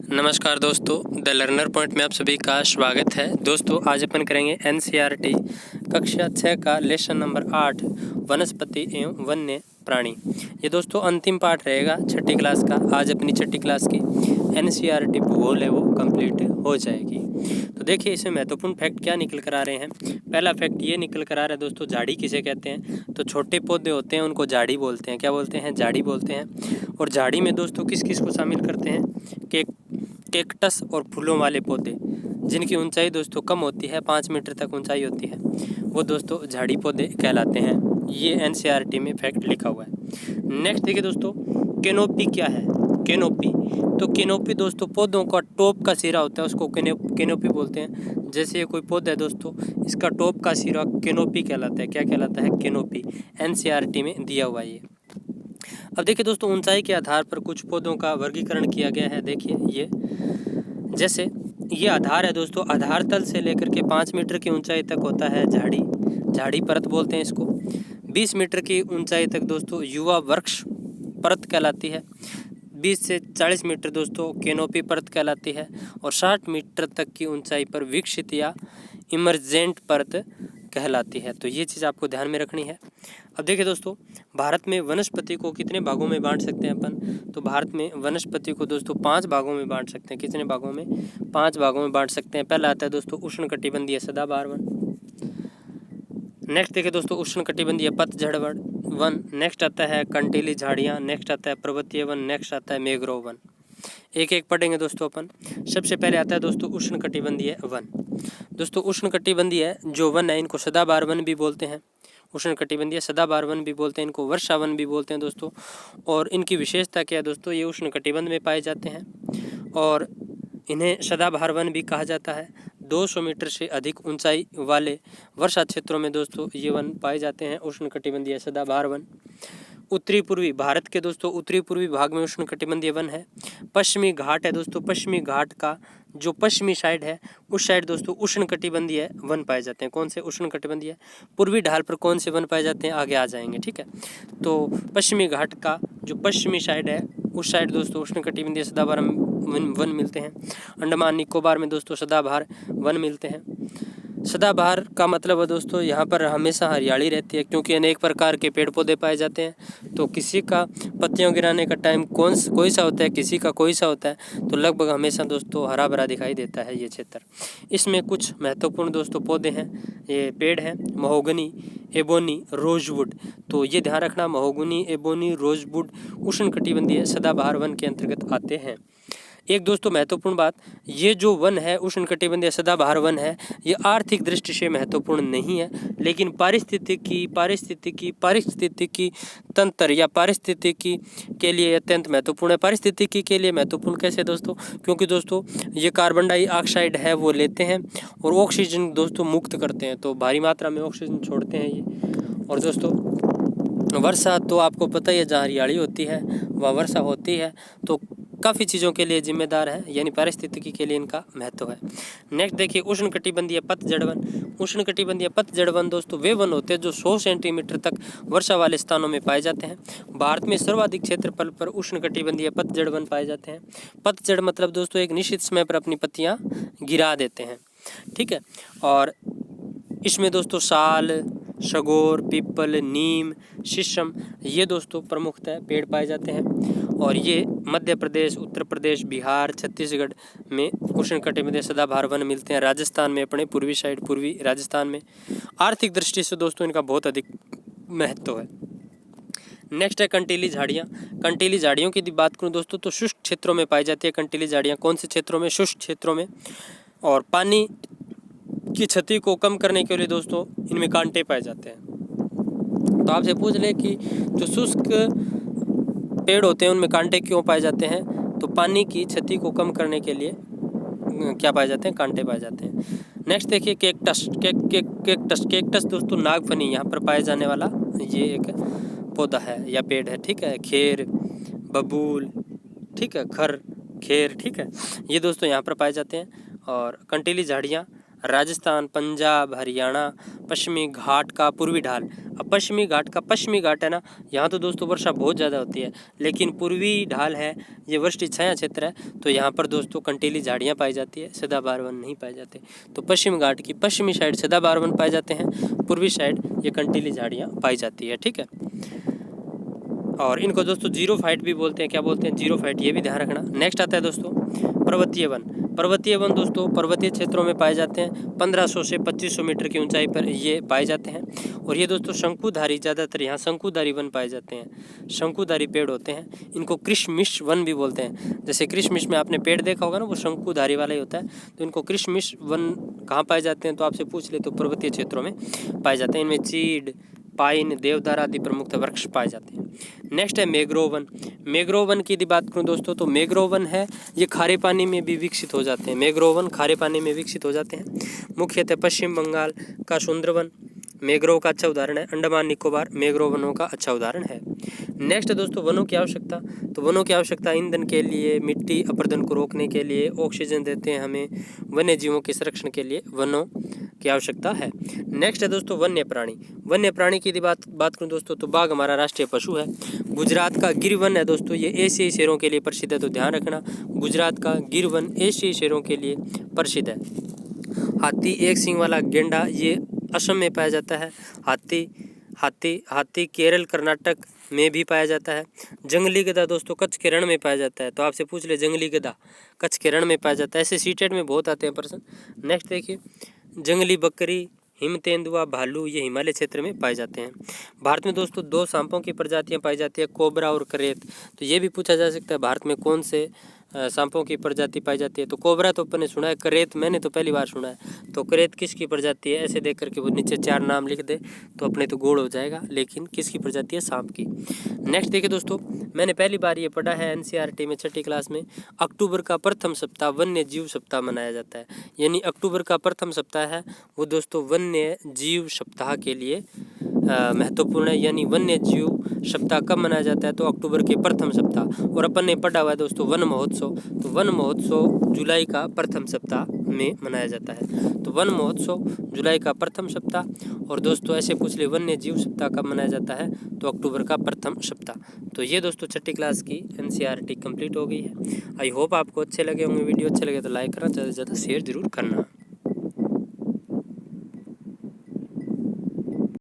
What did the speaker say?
नमस्कार दोस्तों, the learner point में आप सभी का स्वागत है। दोस्तों आज अपन करेंगे एनसीईआरटी कक्षा 6 का लेसन नंबर 8 वनस्पति एवं वन्य प्राणी। ये दोस्तों अंतिम पाठ रहेगा छठी क्लास का। आज अपनी छठी क्लास की एनसीईआरटी भूगोल है वो कंप्लीट हो जाएगी। तो देखिए इसमें महत्वपूर्ण फैक्ट क्या निकल कर आ रहे हैं। पहला फैक्ट ये निकल कर आ रहा है दोस्तों, झाड़ी किसे कहते हैं। तो छोटे पौधे होते हैं उनको झाड़ी बोलते हैं। क्या बोलते हैं? झाड़ी बोलते हैं। और झाड़ी में दोस्तों किस किस को शामिल करते हैं? कैक्टस और फूलों वाले पौधे जिनकी ऊंचाई दोस्तों कम होती है, 5 मीटर तक ऊंचाई होती है, वो दोस्तों झाड़ी पौधे कहलाते हैं। ये एनसीईआरटी में फैक्ट लिखा हुआ है। नेक्स्ट देखिए दोस्तों, कैनोपी क्या है। कैनोपी, तो कैनोपी दोस्तों पौधों का टॉप का सिरा होता है, उसको कैनोपी बोलते हैं। जैसे ये कोई पौधा है दोस्तों, इसका टॉप का सिरा कैनोपी कहलाता है। क्या कहलाता है? कैनोपी। एनसीईआरटी में दिया हुआ है ये। अब देखिए दोस्तों, ऊंचाई के आधार पर कुछ पौधों का वर्गीकरण किया गया है। देखिए ये जैसे ये आधार है दोस्तों, आधार तल से लेकर के 5 मीटर की ऊंचाई तक होता है झाड़ी, झाड़ी परत बोलते हैं इसको। 20 मीटर की ऊंचाई तक दोस्तों युवा वृक्ष परत कहलाती है। 20 से 40 मीटर दोस्तों कैनोपी परत कहलाती है। और 60 मीटर तक की ऊंचाई पर विकसित या इमरजेंट परत कहलाती है। तो ये चीज़ आपको ध्यान में रखनी है। अब देखिए दोस्तों, भारत में वनस्पति को कितने भागों में बांट सकते हैं अपन। तो भारत में वनस्पति को दोस्तों 5 भागों में बांट सकते हैं। कितने भागों में? 5 भागों में बांट सकते हैं। पहला आता है दोस्तों उष्णकटिबंधीय सदाबहार वन। नेक्स्ट देखिए दोस्तों उष्णकटिबंधीय पतझड़ वन। नेक्स्ट आता है कंटीली झाड़ियाँ। नेक्स्ट आता है पर्वतीय वन। नेक्स्ट आता है मैंग्रोव वन। एक एक पढ़ेंगे दोस्तों अपन। सबसे पहले आता है दोस्तों उष्णकटिबंधीय वन। दोस्तों उष्णकटिबंधीय जो वन है इनको सदाबहार वन भी बोलते हैं। उष्णकटिबंधीय सदाबहार वन भी बोलते हैं, इनको वर्षा वन भी बोलते हैं दोस्तों। और इनकी विशेषता क्या है दोस्तों? ये उष्णकटिबंध में पाए जाते हैं और इन्हें सदाबहार वन भी कहा जाता है। 200 मीटर से अधिक ऊंचाई वाले वर्षा क्षेत्रों में दोस्तों ये वन पाए जाते हैं, उष्णकटिबंधीय सदाबहार वन। उत्तरी पूर्वी भारत के दोस्तों उत्तरी पूर्वी भाग में उष्णकटिबंधीय वन है। पश्चिमी घाट है दोस्तों, पश्चिमी घाट का जो पश्चिमी साइड है उस साइड दोस्तों उष्णकटिबंधीय वन पाए जाते हैं। कौन से? उष्णकटिबंधीय। पूर्वी ढाल पर कौन से वन पाए जाते हैं? आगे आ जाएंगे, ठीक है। तो पश्चिमी घाट का जो पश्चिमी साइड है उस साइड दोस्तों उष्णकटिबंधीय सदाबहार वन मिलते हैं। अंडमान निकोबार में दोस्तों सदाबहार वन मिलते हैं। सदाबहार का मतलब है दोस्तों यहाँ पर हमेशा हरियाली रहती है, क्योंकि अनेक प्रकार के पेड़ पौधे पाए जाते हैं। तो किसी का पत्तियों गिराने का टाइम कोई सा होता है, किसी का कोई सा होता है, तो लगभग हमेशा दोस्तों हरा भरा दिखाई देता है ये क्षेत्र। इसमें कुछ महत्वपूर्ण दोस्तों पौधे हैं, ये पेड़ हैं महोगनी, एबोनी, रोजवुड। तो ये ध्यान रखना, महोगनी, एबोनी, रोजवुड उष्णकटिबंधीय सदाबहार वन के अंतर्गत आते हैं। एक दोस्तों महत्वपूर्ण बात, ये जो वन है उष्णकटिबंधीय सदाबहार वन है, ये आर्थिक दृष्टि से महत्वपूर्ण नहीं है, लेकिन पारिस्थितिकी तंत्र या पारिस्थितिकी के लिए अत्यंत महत्वपूर्ण है। पारिस्थितिकी के लिए महत्वपूर्ण कैसे दोस्तों? क्योंकि दोस्तों ये कार्बन डाइऑक्साइड है वो लेते हैं और ऑक्सीजन दोस्तों मुक्त करते हैं, तो भारी मात्रा में ऑक्सीजन छोड़ते हैं ये। और दोस्तों वर्षा तो आपको पता ही है, जहाँ हरियाली होती है वह वर्षा होती है, तो काफ़ी चीज़ों के लिए जिम्मेदार है, यानी पारिस्थितिकी के लिए इनका महत्व है। नेक्स्ट देखिए उष्णकटिबंधीय पतझड़ वन। उष्णकटिबंधीय पतझड़ वन दोस्तों वे वन होते हैं जो 100 सेंटीमीटर तक वर्षा वाले स्थानों में पाए जाते हैं। भारत में सर्वाधिक क्षेत्रफल पर उष्णकटिबंधीय पतझड़ वन पाए जाते हैं। पतझड़ मतलब दोस्तों एक निश्चित समय पर अपनी पत्तियाँ गिरा देते हैं, ठीक है। और इसमें दोस्तों साल, सगोर, पीपल, नीम, शीशम ये दोस्तों प्रमुखतः पेड़ पाए जाते हैं। और ये मध्य प्रदेश, उत्तर प्रदेश, बिहार, छत्तीसगढ़ में उष्णकटिबंधीय सदाबहार वन मिलते हैं। राजस्थान में अपने पूर्वी साइड, पूर्वी राजस्थान में आर्थिक दृष्टि से दोस्तों इनका बहुत अधिक महत्व है। नेक्स्ट है कंटीली झाड़ियाँ। कंटीली झाड़ियों की बात करूँ दोस्तों तो शुष्क क्षेत्रों में पाई जाती है कंटीली झाड़ियाँ। कौन से क्षेत्रों में? शुष्क क्षेत्रों में। और पानी की क्षति को कम करने के लिए दोस्तों इनमें कांटे पाए जाते हैं। तो आपसे पूछ ले कि जो शुष्क पेड़ होते हैं उनमें कांटे क्यों पाए जाते हैं? तो पानी की क्षति को कम करने के लिए क्या पाए जाते हैं? कांटे पाए जाते हैं। नेक्स्ट देखिए कैक्टस दोस्तों नागफनी यहाँ पर पाए जाने वाला ये एक पौधा है या पेड़ है, ठीक है। खेर, बबूल, ठीक है, खर, खेर, ठीक है, ये दोस्तों यहाँ पर पाए जाते हैं। और कंटीली झाड़ियाँ राजस्थान, पंजाब, हरियाणा, पश्चिमी घाट का पूर्वी ढाल पश्चिमी घाट का पश्चिमी घाट है ना, यहाँ तो दोस्तों वर्षा बहुत ज़्यादा होती है, लेकिन पूर्वी ढाल है, ये वृष्टि छाया क्षेत्र है, तो यहाँ पर दोस्तों कंटीली झाड़ियाँ पाई जाती है, सदाबहार वन नहीं पाए जाते। तो पश्चिम घाट की पश्चिमी साइड सदाबहार वन पाए जाते हैं, पूर्वी साइड ये कंटीली झाड़ियाँ पाई जाती है। ठीक है, और इनको दोस्तों जीरो फाइट भी बोलते हैं। क्या बोलते हैं? जीरो फाइट, ये भी ध्यान रखना। नेक्स्ट आता है दोस्तों पर्वतीय वन। पर्वतीय वन दोस्तों पर्वतीय क्षेत्रों में पाए जाते हैं, 1500 से 2500 मीटर की ऊंचाई पर ये पाए जाते हैं। और ये दोस्तों शंकुधारी, ज़्यादातर यहाँ शंकुधारी वन पाए जाते हैं, शंकुधारी पेड़ होते हैं। इनको कृष्णमिश वन भी बोलते हैं। जैसे कृष्णमिश में आपने पेड़ देखा होगा ना, वो शंकुधारी वाला ही होता है, तो इनको कृष्णमिश वन कहाँ पाए जाते हैं? तो आपसे पूछ ले तो पर्वतीय क्षेत्रों में पाए जाते हैं। इनमें चीड़, पाइन, देवदार आदि प्रमुख वृक्ष पाए जाते हैं। नेक्स्ट है मैंग्रोव वन। मैंग्रोव वन की यदि बात करूं दोस्तों, तो मैंग्रोव वन है, ये खारे पानी में भी विकसित हो जाते हैं। मैंग्रोव वन खारे पानी में विकसित हो जाते हैं। मुख्यतः पश्चिम बंगाल का सुंदरवन मैंग्रोव का अच्छा उदाहरण है। अंडमान निकोबार मैंग्रोव वनों का अच्छा उदाहरण है। नेक्स्ट है दोस्तों वनों की आवश्यकता। तो वनों की आवश्यकता ईंधन के लिए, मिट्टी अपरदन को रोकने के लिए, ऑक्सीजन देते हैं हमें, वन्य जीवों के संरक्षण के लिए वनों की आवश्यकता है। नेक्स्ट है दोस्तों वन्य प्राणी। वन्य प्राणी की यदि बात करूं दोस्तों, तो बाघ हमारा राष्ट्रीय पशु है। गुजरात का गिर वन है दोस्तों, ये एशियाई शेरों के लिए प्रसिद्ध है, तो ध्यान रखना गुजरात का गिर वन एशियाई शेरों के लिए प्रसिद्ध है। हाथी, एक सींग वाला गेंडा, ये असम में पाया जाता है। हाथी केरल, कर्नाटक में भी पाया जाता है। जंगली गधा दोस्तों कच्छ के रण में पाया जाता है, तो आपसे पूछ ले जंगली गधा कच्छ के रण में पाया जाता है। ऐसे सीटेट में बहुत आते हैं प्रश्न। नेक्स्ट देखिए जंगली बकरी, हिम तेंदुआ, भालू, ये हिमालय क्षेत्र में पाए जाते हैं। भारत में दोस्तों 2 सांपों की प्रजातियां पाई जाती है, कोबरा और करेत। तो ये भी पूछा जा सकता है भारत में कौन से सांपों की प्रजाति पाई जाती है। तो कोबरा तो अपन ने सुना है, करेत मैंने तो पहली बार सुना है। तो करेत किसकी प्रजाति है? ऐसे देख करके वो नीचे 4 नाम लिख दे तो अपने तो गोल हो जाएगा, लेकिन किसकी प्रजाति है? सांप की। नेक्स्ट देखिए दोस्तों, मैंने पहली बार ये पढ़ा है NCERT में 6ठी क्लास में, अक्टूबर का प्रथम सप्ताह वन्य जीव सप्ताह मनाया जाता है। यानी अक्टूबर का प्रथम सप्ताह है वो दोस्तों वन्य जीव सप्ताह के लिए महत्वपूर्ण है। यानी वन्य जीव सप्ताह कब मनाया जाता है? तो अक्टूबर के प्रथम सप्ताह। और अपन ने पढ़ा हुआ है दोस्तों वन महोत्सव, तो वन महोत्सव जुलाई का प्रथम सप्ताह में मनाया जाता है। तो वन महोत्सव जुलाई का प्रथम सप्ताह। और दोस्तों ऐसे पूछ ले वन्य जीव सप्ताह कब मनाया जाता है? तो अक्टूबर का प्रथम सप्ताह। तो ये दोस्तों 6ठी क्लास की NCERT कंप्लीट हो गई है। आई होप आपको अच्छे लगे होंगे। वीडियो अच्छे लगे तो लाइक करना, ज़्यादा से ज़्यादा शेयर जरूर करना।